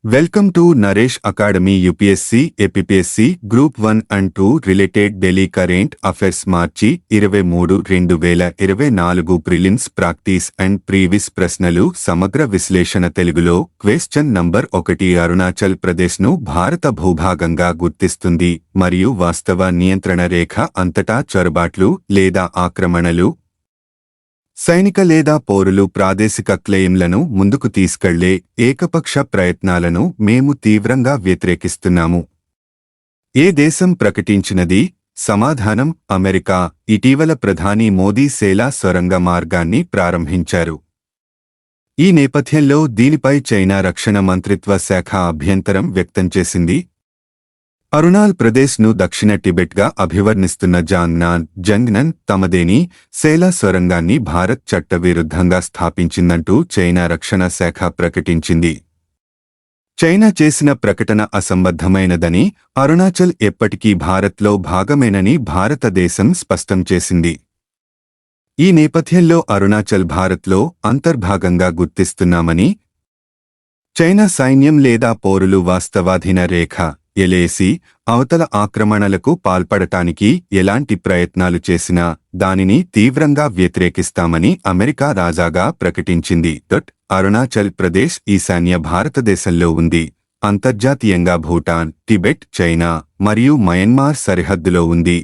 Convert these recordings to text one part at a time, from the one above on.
Welcome to Naresh Academy UPSC, APPSC, Group 1 and 2 Related Daily Current Affairs March 23, 2024 prelims practice and previous ప్రశ్నలు సమగ్ర విశ్లేషణ తెలుగులో question number 1 Arunachal ప్రదేశ్ను భారత భూభాగంగా గుర్తిస్తుంది మరియు వాస్తవ నియంత్రణ రేఖ అంతటా చొరబాట్లు లేదా ఆక్రమణలు సైనిక లేదా పౌరులు ప్రాదేశిక క్లెయిమ్లను ముందుకు తీసుకెళ్లే ఏకపక్ష ప్రయత్నాలను మేము తీవ్రంగా వ్యతిరేకిస్తున్నాము. ఏ దేశం ప్రకటించినది? సమాధానం: అమెరికా. ఇటీవల ప్రధాని మోదీ సేలా సొరంగ మార్గాన్ని ప్రారంభించారు. ఈ నేపథ్యంలో దీనిపై చైనా రక్షణ మంత్రిత్వ శాఖ అభ్యంతరం వ్యక్తం చేసింది. అరుణాచల్ ప్రదేశ్ను దక్షిణ టిబెట్గా అభివర్ణిస్తున్న జంగ్నన్ తమదేని సేలా సొరంగాన్ని భారత్ చట్టవిరుద్ధంగా స్థాపించిందంటూ చైనా రక్షణ శాఖ ప్రకటించింది. చైనా చేసిన ప్రకటన అసంబద్ధమైనదని, అరుణాచల్ ఎప్పటికీ భారత్లో భాగమేనని భారతదేశం స్పష్టం చేసింది. ఈ నేపథ్యంలో అరుణాచల్ భారత్లో అంతర్భాగంగా గుర్తిస్తున్నామని, చైనా సైన్యం లేదా పౌరులు వాస్తవాధీన రేఖ ఎల్ఏసి అవతల ఆక్రమణలకు పాల్పడటానికి ఎలాంటి ప్రయత్నాలు చేసినా దానిని తీవ్రంగా వ్యతిరేకిస్తామని అమెరికా తాజాగా ప్రకటించింది. అరుణాచల్ ప్రదేశ్ ఈశాన్య భారతదేశంలో ఉంది. అంతర్జాతీయంగా భూటాన్, టిబెట్, చైనా మరియు మయన్మార్ సరిహద్దులో ఉంది.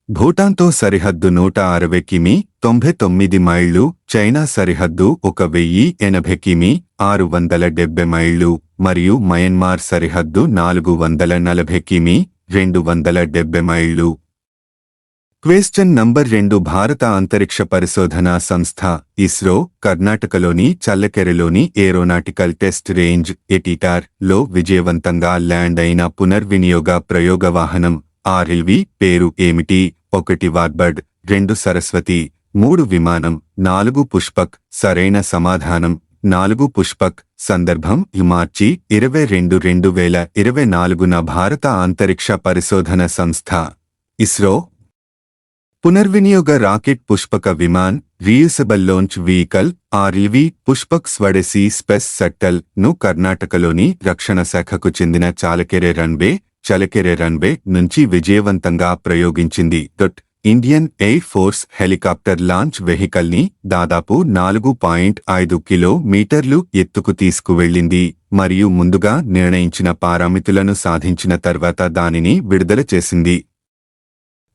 భూటాన్తో సరిహద్దు 160 కిమీ 99 మైళ్లు, చైనా సరిహద్దు 1080 కిమీ 670 మైళ్లు మరియు మయన్మార్ సరిహద్దు 440 కిమీ 270 మైళ్లు. క్వశ్చన్ నంబర్ 2 భారత అంతరిక్ష పరిశోధనా సంస్థ ఇస్రో కర్ణాటకలోని చల్లకెరెలోని ఏరోనాటికల్ టెస్ట్ రేంజ్ ఎటిటార్ లో విజయవంతంగా ల్యాండ్ అయిన పునర్వినియోగ ప్రయోగ వాహనం ఆర్ఎల్వి పేరు ఏమిటి? 1 వార్బర్డ్, 2 సరస్వతి, 3 విమానం, 4 పుష్పక్. సరైన సమాధానం 4 పుష్పక్. సందర్భం: మార్చి 22, 2024న భారత అంతరిక్ష పరిశోధన సంస్థ ఇస్రో పునర్వినియోగ రాకెట్ పుష్పక విమాన్ రీయూసబుల్ లాంచ్ వెహికల్ ఆర్ఎల్వి పుష్పక్ స్వదేశీ స్పేస్ షట్టల్ ను కర్ణాటకలోని రక్షణ శాఖకు చెందిన చలకెరె రన్వే నుంచి విజయవంతంగా ప్రయోగించింది. Indian air force helicopter launch vehicle ని దాదాపు 4.5 కిలోమీటర్లు ఎత్తుకు తీసుకువెళ్లింది మరియు ముందుగా నిర్ణయించిన పారామితులను సాధించిన తర్వాత దానిని విడుదల చేసింది.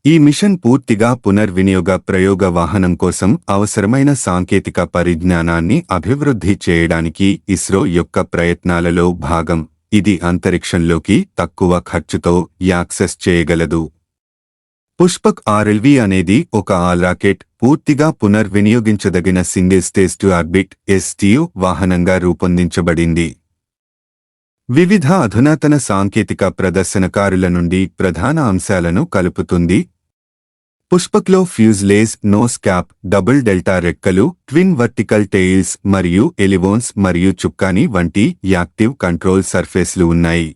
ఈ మిషన్ పూర్తిగా పునర్వినియోగ ప్రయోగ వాహనం కోసం అవసరమైన సాంకేతిక పరిజ్ఞానాన్ని అభివృద్ధి చేయడానికి ఇస్రో యొక్క ప్రయత్నాలలో భాగం. ఇది అంతరిక్షంలోకి తక్కువ ఖర్చుతో యాక్సెస్ చేయగలదు. పుష్పక్ ఆర్ఎల్వి అనేది ఒక ఆల్ రాకెట్, పూర్తిగా పునర్వినియోగించదగిన single stage to orbit (STO) వాహనంగా రూపొందించబడింది. వివిధ అధునాతన సాంకేతిక ప్రదర్శనకారుల నుండి ప్రధాన అంశాలను కలుపుతుంది. పుష్పక్లో fuselage, nose cap, double delta రెక్కలు, ట్విన్ వర్టికల్ టెయిల్స్ మరియు ఎలివోన్స్ మరియు చుక్కాని వంటి యాక్టివ్ కంట్రోల్ సర్ఫేస్లు ఉన్నాయి.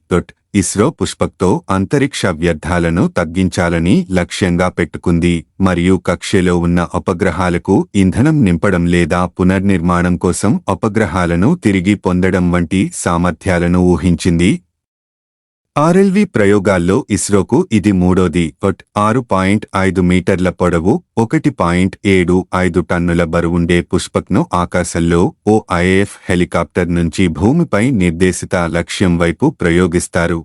ఇస్రో పుష్పక్తో అంతరిక్ష వ్యర్థాలను తగ్గించాలని లక్ష్యంగా పెట్టుకుంది మరియు కక్షలో ఉన్న ఉపగ్రహాలకు ఇంధనం నింపడం లేదా పునర్నిర్మాణం కోసం ఉపగ్రహాలను తిరిగి పొందడం వంటి సామర్థ్యాలను ఊహించింది. ఆర్ఎల్వి ప్రయోగాల్లో ఇస్రోకు ఇది మూడోది. 6.5 మీటర్ల పొడవు, 1.75 టన్నుల బరువుండే పుష్పక్ను ఆకాశంలో ఓ ఐఏఎఫ్ హెలికాప్టర్ నుంచి భూమిపై నిర్దేశిత లక్ష్యం వైపు ప్రయోగిస్తారు.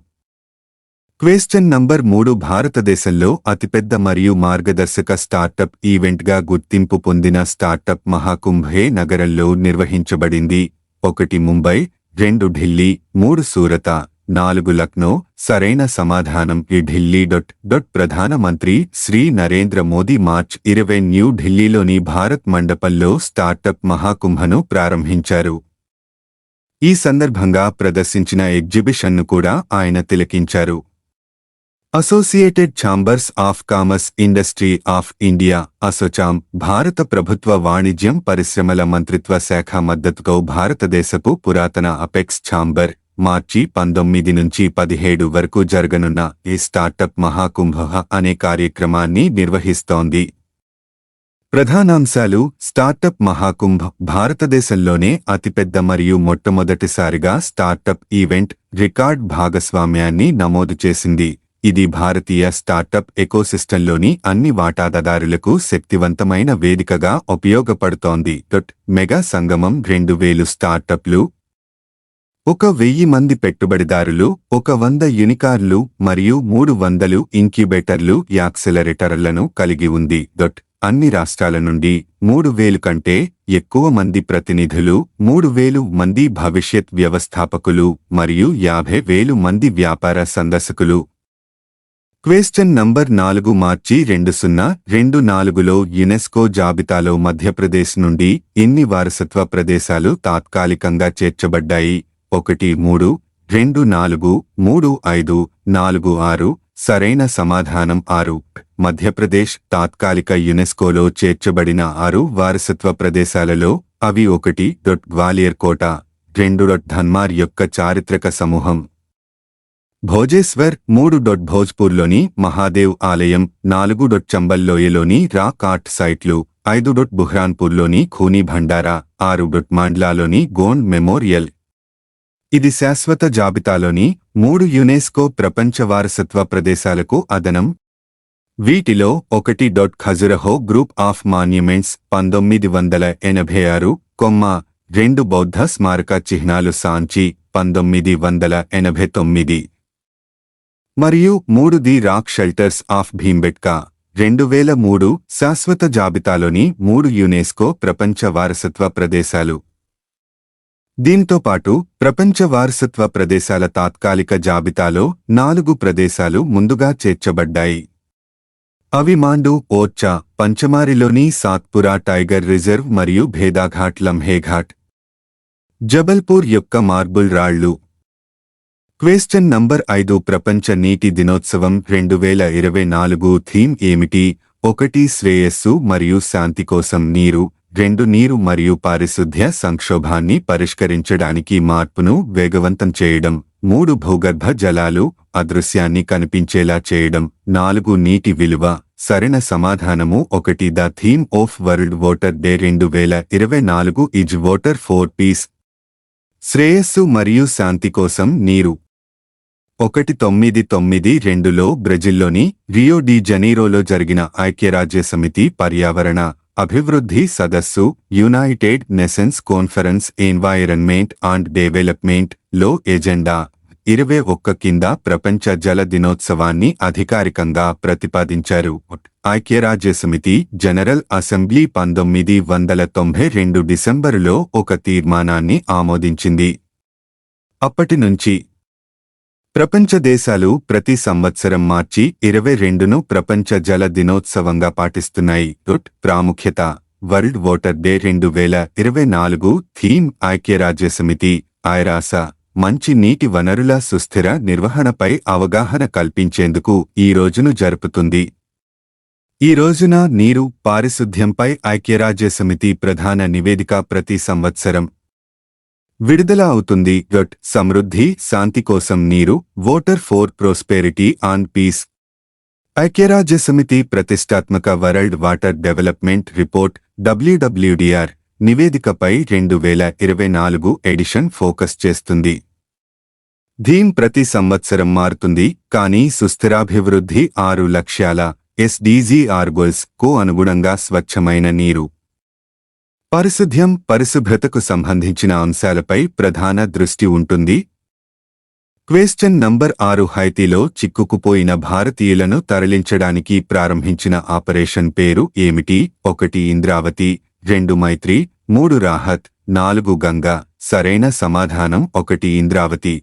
క్వశ్చన్ నంబర్ 3 భారతదేశంలో అతిపెద్ద మరియు మార్గదర్శక స్టార్టప్ ఈవెంట్గా గుర్తింపు పొందిన స్టార్టప్ మహాకుంభే నగరంలో నిర్వహించబడింది. 1 ముంబై, 2 ఢిల్లీ, 3 సూరత, 4 లక్నో. సరైన సమాధానం ఢిల్లీ. ప్రధానమంత్రి శ్రీ నరేంద్ర మోదీ మార్చ్ 20 న్యూ ఢిల్లీలోని భారత్ మండపంలో స్టార్టప్ మహాకుంభను ప్రారంభించారు. ఈ సందర్భంగా ప్రదర్శించిన ఎగ్జిబిషన్ను కూడా ఆయన తిలకించారు. Associated chambers of commerce industry of India ASSOCHAM, భారత ప్రభుత్వ వాణిజ్యం పరిశ్రమల మంత్రిత్వ శాఖ మద్దతుతో భారతదేశపు పురాతన అపెక్స్ ఛాంబర్ మార్చి 19 నుంచి 17 వరకు జరగనున్న ఈ స్టార్టప్ మహాకుంభ అనే కార్యక్రమాన్ని నిర్వహిస్తోంది. ప్రధానాంశాలు స్టార్టప్ మహాకుంభ్ భారతదేశంలోనే అతిపెద్ద మరియు మొట్టమొదటిసారిగా స్టార్టప్ ఈవెంట్ రికార్డ్ భాగస్వామ్యాన్ని నమోదు చేసింది. ఇది భారతీయ స్టార్టప్ ఎకోసిస్టంలోని అన్ని వాటాదారులకు శక్తివంతమైన వేదికగా ఉపయోగపడుతోంది. మెగా సంగమం 2000 స్టార్టప్లు, 1000 మంది పెట్టుబడిదారులు, 100 యూనికార్న్లు మరియు 300 ఇంక్యుబేటర్లు యాక్సెలరేటర్లను కలిగి ఉంది. అన్ని రాష్ట్రాల నుండి 3000 కంటే ఎక్కువ మంది ప్రతినిధులు, 3000 మంది భవిష్యత్ వ్యవస్థాపకులు మరియు 50,000 మంది వ్యాపార సందర్శకులు. క్వెశ్చన్ నంబర్ 4 మార్చి 2024లో యునెస్కో జాబితాలో మధ్యప్రదేశ్ నుండి ఎన్ని వారసత్వ ప్రదేశాలు తాత్కాలికంగా చేర్చబడ్డాయి? 1 3 2 4 3 5 4 6. సరైన సమాధానం 6. మధ్యప్రదేశ్ తాత్కాలిక యునెస్కోలో చేర్చబడిన 6 వారసత్వ ప్రదేశాలలో అవి 1 గ్వాలియర్ కోట, 2 ధన్మార్ యొక్క చారిత్రక సమూహం, భోజేశ్వర్, 3 భోజ్పూర్లోని మహాదేవ్ ఆలయం, 4 చంబల్ లోయలోని రాక్ ఆర్ట్ సైట్లు, 5 బుహ్రాన్పూర్లోని ఖూనీ భండారా, 6 మాండ్లాలోని గోండ్ మెమోరియల్. ఇది శాశ్వత జాబితాలోని 3 యునెస్కో ప్రపంచ వారసత్వ ప్రదేశాలకు అదనం. వీటిలో 1 ఖజురహో గ్రూప్ ఆఫ్ మాన్యుమెంట్స్ 1986, 2 బౌద్ధ స్మారక చిహ్నాలు సాంచి 1989 మరియు 3 the rock shelters of Bhimbetka 2003. శాశ్వత జాబితాలోని 3 యునెస్కో ప్రపంచ వారసత్వ ప్రదేశాలు. దీంతో పాటు ప్రపంచ వారసత్వ ప్రదేశాల తాత్కాలిక జాబితాలో 4 ప్రదేశాలు ముందుగా చేర్చబడ్డాయి. అవి మాండు, ఓర్చా, పంచమారిలోని సాత్పురా టైగర్ రిజర్వ్ మరియు భేదాఘాట్ లంహేఘాట్, జబల్పూర్ యొక్క మార్బుల్ రాళ్లు. క్వెశ్చన్ నంబర్ 5 ప్రపంచ నీటి దినోత్సవం 2024 థీమ్ ఏమిటి? 1 శ్రేయస్సు మరియు శాంతి కోసం నీరు, 2 నీరు మరియు పారిశుద్ధ్య సంక్షోభాన్ని పరిష్కరించడానికి మార్పును వేగవంతం చేయడం, 3 భూగర్భ జలాలు అదృశ్యాన్ని కనిపించేలా చేయడం, 4 నీటి విలువ. సరైన సమాధానము 1. The theme of world water day 2024 is water for piece. శ్రేయస్సు మరియు శాంతి కోసం నీరు. 1992లో బ్రెజిల్లోని రియో డి జనీరోలో జరిగిన ఐక్యరాజ్యసమితి పర్యావరణ అభివృద్ధి సదస్సు United nations conference environment and development లో ఎజెండా 21 కింద ప్రపంచ జల దినోత్సవాన్ని అధికారికంగా ప్రతిపాదించారు. ఐక్యరాజ్యసమితి జనరల్ అసెంబ్లీ 1992 డిసెంబరులో ఒక తీర్మానాన్ని ఆమోదించింది. అప్పటి నుంచి ప్రపంచ దేశాలు ప్రతి సంవత్సరం మార్చి 22ను ప్రపంచ జల దినోత్సవంగా పాటిస్తున్నాయి. ప్రాముఖ్యత వరల్డ్ వాటర్ డే 2024 థీమ్ ఐక్యరాజ్యసమితి ఐరాస మంచి నీటి వనరుల సుస్థిర నిర్వహణపై అవగాహన కల్పించేందుకు ఈ రోజును జరుపుతుంది. ఈ రోజున నీరు, పారిశుద్ధ్యంపై ఐక్యరాజ్యసమితి ప్రధాన నివేదిక ప్రతి సంవత్సరం విడుదల అవుతుంది. సమృద్ధి, శాంతి కోసం నీరు, water for prosperity and peace. ఐక్యరాజ్యసమితి ప్రతిష్టాత్మక world water development report WWDR నివేదికపై 2024 ఎడిషన్ ఫోకస్ చేస్తుంది. థీమ్ ప్రతి సంవత్సరం మారుతుంది, కానీ సుస్థిరాభివృద్ధి 6 లక్ష్యాల SDGs గోల్స్ కు అనుగుణంగా స్వచ్ఛమైన నీరు, పారిశుద్ధ్యం, పరిశుభ్రతకు సంబంధించిన అంశాలపై ప్రధాన దృష్టి ఉంటుంది. క్వెశ్చన్ నంబర్ 6 హైతీలో చిక్కుకుపోయిన భారతీయులను తరలించడానికి ప్రారంభించిన ఆపరేషన్ పేరు ఏమిటి? 1 ఇంద్రావతి, 2 మైత్రి, 3 రాహత్, 4 గంగా. సరైన సమాధానం 1 ఇంద్రావతి.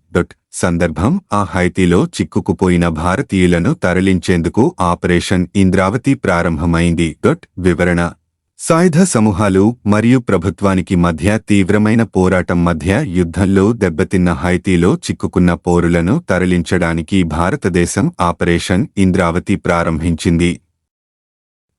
సందర్భం ఆ హైతీలో చిక్కుకుపోయిన భారతీయులను తరలించేందుకు ఆపరేషన్ ఇంద్రావతి ప్రారంభమైంది. వివరణ సాయుధ సమూహాలు మరియు ప్రభుత్వానికి మధ్య తీవ్రమైన పోరాటం మధ్య యుద్ధంలో దెబ్బతిన్న హైతీలో చిక్కుకున్న పౌరులను తరలించడానికి భారతదేశం ఆపరేషన్ ఇంద్రావతి ప్రారంభించింది.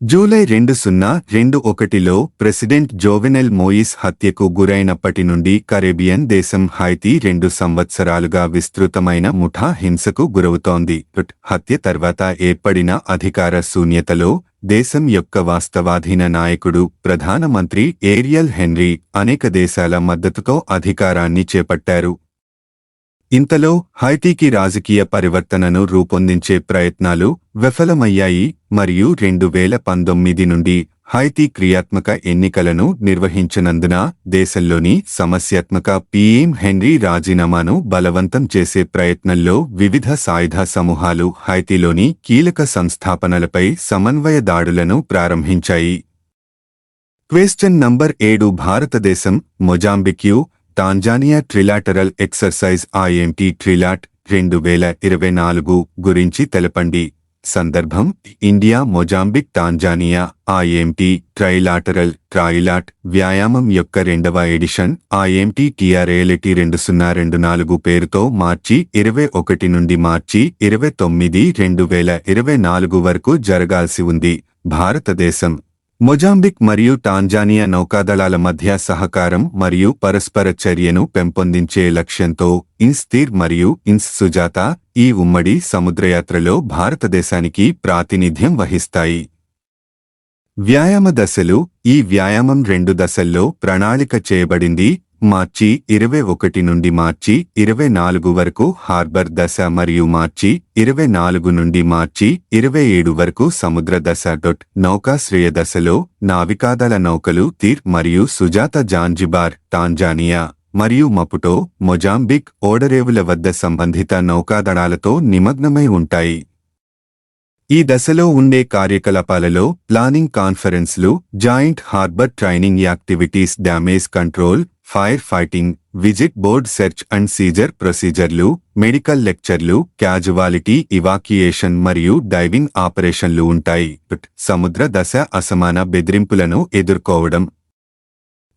జూలై 2021లో ప్రెసిడెంట్ జోవెనెల్ మోయిస్ హత్యకు గురైనప్పటి నుండి కరేబియన్ దేశం హైతీ 2 సంవత్సరాలుగా విస్తృతమైన ముఠా హింసకు గురవుతోంది. హత్య తర్వాత ఏర్పడిన అధికార శూన్యతలో దేశం యొక్క వాస్తవాధీన నాయకుడు ప్రధానమంత్రి ఏరియల్ హెన్రీ అనేక దేశాల మద్దతుతో అధికారాన్ని చేపట్టారు. ఇంతలో హైతీకి రాజకీయ పరివర్తనను రూపొందించే ప్రయత్నాలు విఫలమయ్యాయి మరియు 2019 నుండి హైతీ క్రియాత్మక ఎన్నికలను నిర్వహించనందున దేశంలోని సమస్యాత్మక పీఎం హెన్రీ రాజీనామాను బలవంతం చేసే ప్రయత్నంలో వివిధ సాయుధ సమూహాలు హైతీలోని కీలక సంస్థాపనలపై సమన్వయ దాడులను ప్రారంభించాయి. క్వశ్చన్ నంబర్ 7 భారతదేశం మొజాంబిక్యు టాంజానియా ట్రిలాటరల్ ఎక్సర్సైజ్ ఐఎంటీ ట్రిలాట్ 2024 గురించి తెలపండి. సందర్భం ఇండియా మొజాంబిక్ టాంజానియా ఐఎంటీ ట్రైలాట్ వ్యాయామం యొక్క 2వ ఎడిషన్ ఐఎంటీ టిఆర్ఏలిటీ 2024 పేరుతో మార్చి 21 నుండి మార్చి 29, 2024 వరకు జరగాల్సి ఉంది. భారతదేశం మొజాంబిక్ మరియు టాంజానియా నౌకాదళాల మధ్య సహకారం మరియు పరస్పర చర్యను పెంపొందించే లక్ష్యంతో ఇన్స్తీర్ మరియు ఇన్స్ సుజాత ఈ ఉమ్మడి సముద్రయాత్రలో భారతదేశానికి ప్రాతినిధ్యం వహిస్తాయి. వ్యాయామ దశలు. ఈ వ్యాయామం 2 దశల్లో ప్రణాళిక చేయబడింది. మార్చి 21 నుండి మార్చి 24 వరకు హార్బర్ దశ మరియు మార్చి 24 నుండి మార్చి 27 వరకు సముద్ర దశ. నౌకాశ్రయ దశలో నావికాదళ నౌకలు తీర్ మరియు సుజాత జాంజిబార్ టాంజానియా మరియు మపుటో మొజాంబిక్ ఓడరేవుల వద్ద సంబంధిత నౌకాదళాలతో నిమగ్నమై ఉంటాయి. ఈ దశలో ఉండే కార్యకలాపాలలో ప్లానింగ్ కాన్ఫరెన్స్లు, joint harbour training activities, damage control, fire fighting, visit board search and seizure ప్రొసీజర్లు, మెడికల్ లెక్చర్లు, క్యాజువాలిటీ ఇవాక్యుయేషన్ మరియు డైవింగ్ ఆపరేషన్లు ఉంటాయి. సముద్ర దశ అసమాన బెదిరింపులను ఎదుర్కోవడం,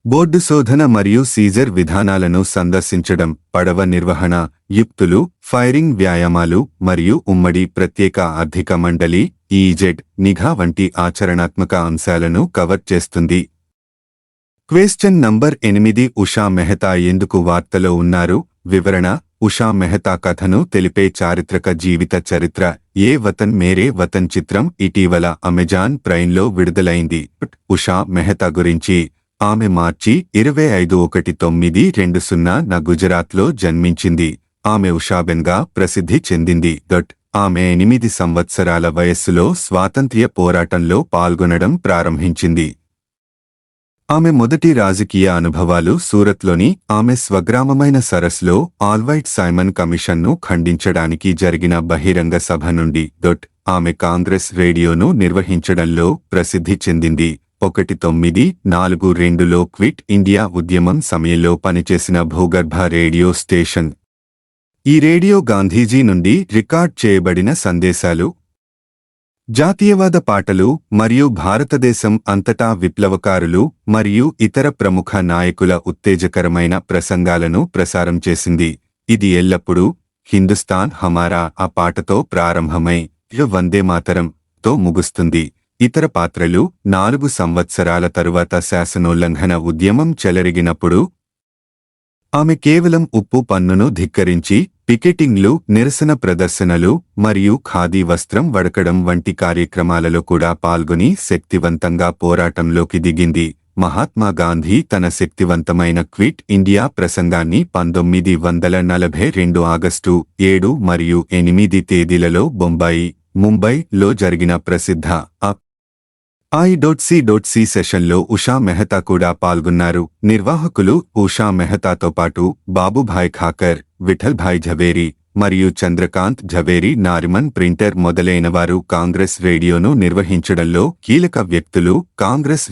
బోర్డు శోధన మరియు సీజర్ విధానాలను సందర్శించడం, పడవ నిర్వహణ, యుక్తులు, ఫైరింగ్ వ్యాయామాలు మరియు ఉమ్మడి ప్రత్యేక ఆర్థిక మండలి ఈజెడ్ నిఘా వంటి ఆచరణాత్మక అంశాలను కవర్ చేస్తుంది. క్వశ్చన్ నంబర్ 8 ఉషా మెహతా ఎందుకు వార్తలో ఉన్నారు? వివరణ. ఉషా మెహతా కథను తెలిపే చారిత్రక జీవిత చరిత్ర ఏ వతన్ మేరే వతన్ చిత్రం ఇటీవల అమెజాన్ ప్రైమ్లో విడుదలైంది. ఉషా మెహతా గురించి. ఆమె మార్చి 25/1920న గుజరాత్లో జన్మించింది. ఆమె ఉషాబెన్గా ప్రసిద్ధి చెందింది. ఆమె 8 సంవత్సరాల వయస్సులో స్వాతంత్ర్య పోరాటంలో పాల్గొనడం ప్రారంభించింది. ఆమె మొదటి రాజకీయ అనుభవాలు సూరత్లోని ఆమె స్వగ్రామమైన సరస్లో ఆల్వైట్ సైమన్ కమిషన్ను ఖండించడానికి జరిగిన బహిరంగ సభ నుండి. ఆమె కాంగ్రెస్ రేడియోను నిర్వహించడంలో ప్రసిద్ధి చెందింది. 1942లో క్విట్ ఇండియా ఉద్యమం సమయంలో పనిచేసిన భూగర్భ రేడియో స్టేషన్. ఈ రేడియో గాంధీజీ నుండి రికార్డ్ చేయబడిన సందేశాలు, జాతీయవాద పాటలు మరియు భారతదేశం అంతటా విప్లవకారులు మరియు ఇతర ప్రముఖ నాయకుల ఉత్తేజకరమైన ప్రసంగాలను ప్రసారం చేసింది. ఇది ఎల్లప్పుడూ హిందుస్థాన్ హమారా ఆ పాటతో ప్రారంభమై వందే మాతరం తో ముగుస్తుంది. ఇతర పాత్రలు 4 సంవత్సరాల తరువాత శాసనోల్లంఘన ఉద్యమం చెలరిగినప్పుడు ఆమె కేవలం ఉప్పు పన్నును ధిక్కరించి పికెటింగ్లు, నిరసన ప్రదర్శనలు మరియు ఖాదీ వస్త్రం వడకడం వంటి కార్యక్రమాలలో కూడా పాల్గొని శక్తివంతంగా పోరాటంలోకి దిగింది. మహాత్మా గాంధీ తన శక్తివంతమైన క్విట్ ఇండియా ప్రసంగాన్ని 1942 ఆగస్టు 7 మరియు 8 తేదీలలో ముంబైలో జరిగిన ప్రసిద్ధ I.C. సెషన్లో ఉషా మెహతా కూడా పాల్గొన్నారు. నిర్వాహకులు ఉషా మెహతాతో పాటు బాబుభాయ్ ఖాకర్, విఠల్భాయ్ ఝవేరీ మరియు చంద్రకాంత్ ఝవేరీ, నారిమన్ ప్రింటర్ మొదలైనవారు కాంగ్రెస్ రేడియోను నిర్వహించడంలో కీలక వ్యక్తులు. కాంగ్రెస్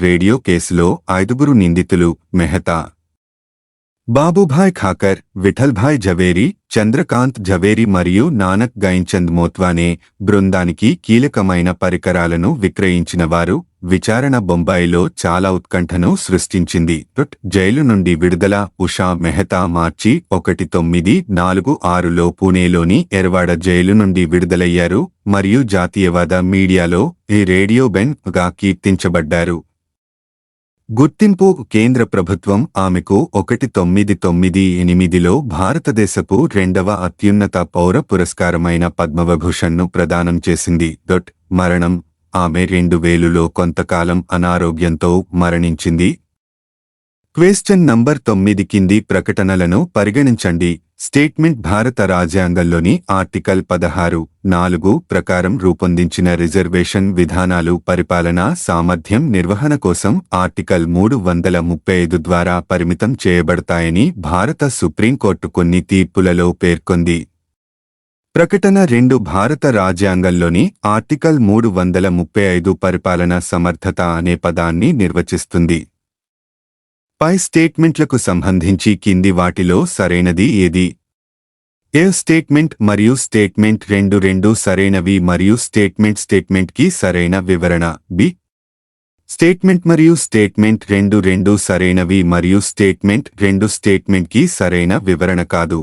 రేడియో కేసులో 5 నిందితులు మెహతా, బాబుభాయ్ ఖాకర్, విఠల్భాయ్ ఝవేరీ, చంద్రకాంత్ ఝవేరీ మరియు నానక్ గైన్చంద్ మోత్వానే. బృందానికి కీలకమైన పరికరాలను విక్రయించినవారు. విచారణ బొంబాయిలో చాలా ఉత్కంఠను సృష్టించింది. జైలు నుండి విడుదల. ఉషా మెహతా మార్చి 1946లో పూణేలోని ఎర్వాడ జైలు నుండి విడుదలయ్యారు మరియు జాతీయవాద మీడియాలో ఈ రేడియో బెన్ గా కీర్తించబడ్డారు. గుర్తింపు కేంద్ర ప్రభుత్వం ఆమెకు 1998లో భారతదేశపు రెండవ అత్యున్నత పౌర పురస్కారమైన పద్మవిభూషణ్ను ప్రదానం చేసింది. మరణం ఆమె 2000లో కొంతకాలం అనారోగ్యంతో మరణించింది. క్వశ్చన్ నంబర్ 9 కింది ప్రకటనలను పరిగణించండి. స్టేట్మెంట్ భారత రాజ్యాంగంలోని ఆర్టికల్ 16(4) ప్రకారం రూపొందించిన రిజర్వేషన్ విధానాలు పరిపాలనా సామర్థ్యం నిర్వహణ కోసం ఆర్టికల్ 335 ద్వారా పరిమితం చేయబడతాయని భారత సుప్రీంకోర్టు కొన్ని తీర్పులలో పేర్కొంది. ప్రకటన 2 భారత రాజ్యాంగంలోని ఆర్టికల్ 335 పరిపాలనా సమర్థత అనే పదాన్ని నిర్వచిస్తుంది. పై స్టేట్మెంట్లకు సంబంధించి కింది వాటిలో సరైనది ఏది? ఏ స్టేట్మెంట్ మరియు స్టేట్మెంట్ రెండు సరైనవి మరియు స్టేట్మెంట్ కి సరైన వివరణ. బి స్టేట్మెంట్ మరియు స్టేట్మెంట్ రెండు సరైనవి మరియు స్టేట్మెంట్ కి సరైన వివరణ కాదు.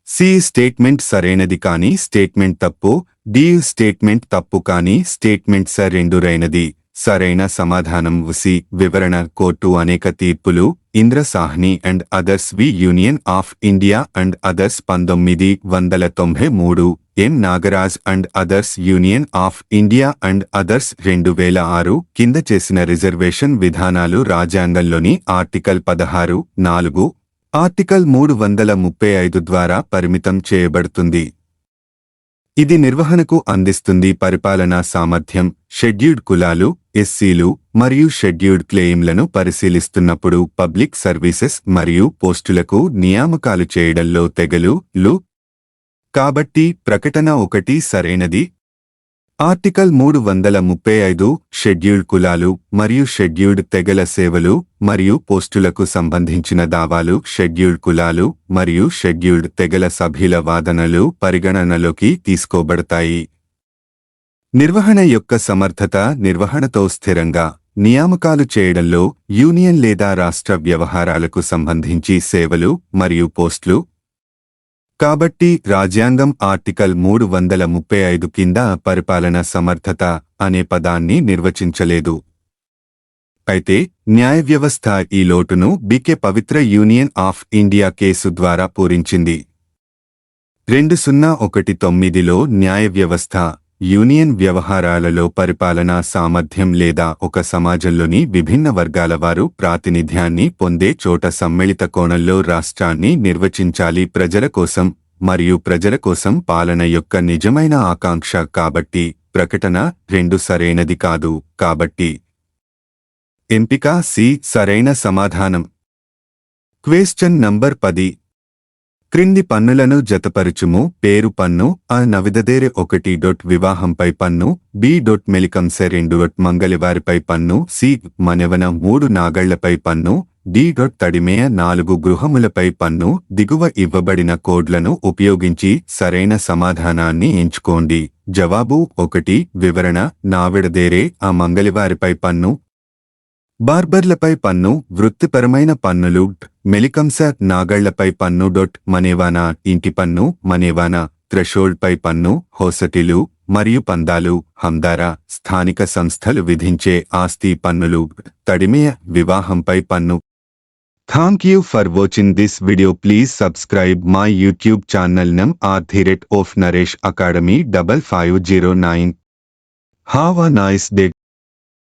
సి స్టేట్మెంట్ సరైనది కానీ స్టేట్మెంట్ తప్పు. డి స్టేట్మెంట్ తప్పు కానీ స్టేట్మెంట్ సరైనది. సరైన సమాధానం సి వివరణ. కోర్టు అనేక తీర్పులు Indra Sahni and others v Union of India and others 1993, M Nagaraj and others Union of India and others 2006 కింద చేసిన రిజర్వేషన్ విధానాలు రాజ్యాంగంలోని ఆర్టికల్ 16(4) ఆర్టికల్ 335 ద్వారా పరిమితం చేయబడుతుంది. ఇది నిర్వహణకు అందిస్తుంది పరిపాలనా సామర్థ్యం. షెడ్యూల్డ్ కులాలు, ఎస్సీలు మరియు షెడ్యూల్డ్ క్లెయిమ్లను పరిశీలిస్తున్నప్పుడు పబ్లిక్ సర్వీసెస్ మరియు పోస్టులకు నియామకాలు చేయడంలో తెగలు కాబట్టి ప్రకటన 1 సరైనది. ఆర్టికల్ 335 షెడ్యూల్డ్ కులాలు మరియు షెడ్యూల్డ్ తెగల సేవలు మరియు పోస్టులకు సంబంధించిన దావాలు. షెడ్యూల్డ్ కులాలు మరియు షెడ్యూల్డ్ తెగల సభ్యుల వాదనలు పరిగణనలోకి తీసుకోబడతాయి. నిర్వహణ యొక్క సమర్థత. నిర్వహణతో స్థిరంగా నియామకాలు చేయడంలో యూనియన్ లేదా రాష్ట్ర వ్యవహారాలకు సంబంధించి సేవలు మరియు పోస్టులు. కాబట్టి రాజ్యాంగం ఆర్టికల్ 335 కింద పరిపాలన సమర్థత అనే పదాన్ని నిర్వచించలేదు. అయితే న్యాయ వ్యవస్థ ఈ లోటును బికే పవిత్ర యూనియన్ ఆఫ్ ఇండియా కేసు ద్వారా పూరించింది. 2019లో న్యాయ వ్యవస్థ యూనియన్ వ్యవహారాలలో పరిపాలనా సామర్థ్యం లేదా ఒక సమాజంలోని విభిన్న వర్గాల వారు ప్రాతినిధ్యాన్ని పొందే చోట సమ్మిళిత కోణంలో రాష్ట్రాన్ని నిర్వచించాలి. ప్రజల కోసం మరియు ప్రజల కోసం పాలన యొక్క నిజమైన ఆకాంక్ష. కాబట్టి ప్రకటన 2 సరైనది కాదు. కాబట్టి ఎంపిక సి సరైన సమాధానం. క్వశ్చన్ నంబర్ 10 క్రింది పన్నులను జతపరుచుము. పేరు పన్ను. అ నవిదదేరె 1. వివాహంపై పన్ను. బి. మెలికంసె 2. మంగళవారిపై పన్ను. సి. మనెవన 3 నాగళ్లపై పన్ను. డి. తడిమేయ 4 గృహములపై పన్ను. దిగువ ఇవ్వబడిన కోడ్లను ఉపయోగించి సరైన సమాధానాన్ని ఎంచుకోండి. జవాబు 1 వివరణ. నావిడదేరే ఆ మంగళవారిపై పన్ను. బార్బర్లపై పన్ను. వృత్తిపరమైన పన్నులు. మెలికంస నాగళ్లపై పన్ను. మనేవానా ఇంటి పన్ను. మనేవానా థ్రెషోల్డ్పై పన్ను. హోసటిలు మరియు పందాలు హందారా స్థానిక సంస్థలు విధించే ఆస్తి పన్నులు. తడిమే వివాహంపై పన్ను. Thank you for watching this video. Please subscribe my YouTube channel @of Naresh Academy 5509. Have a nice day.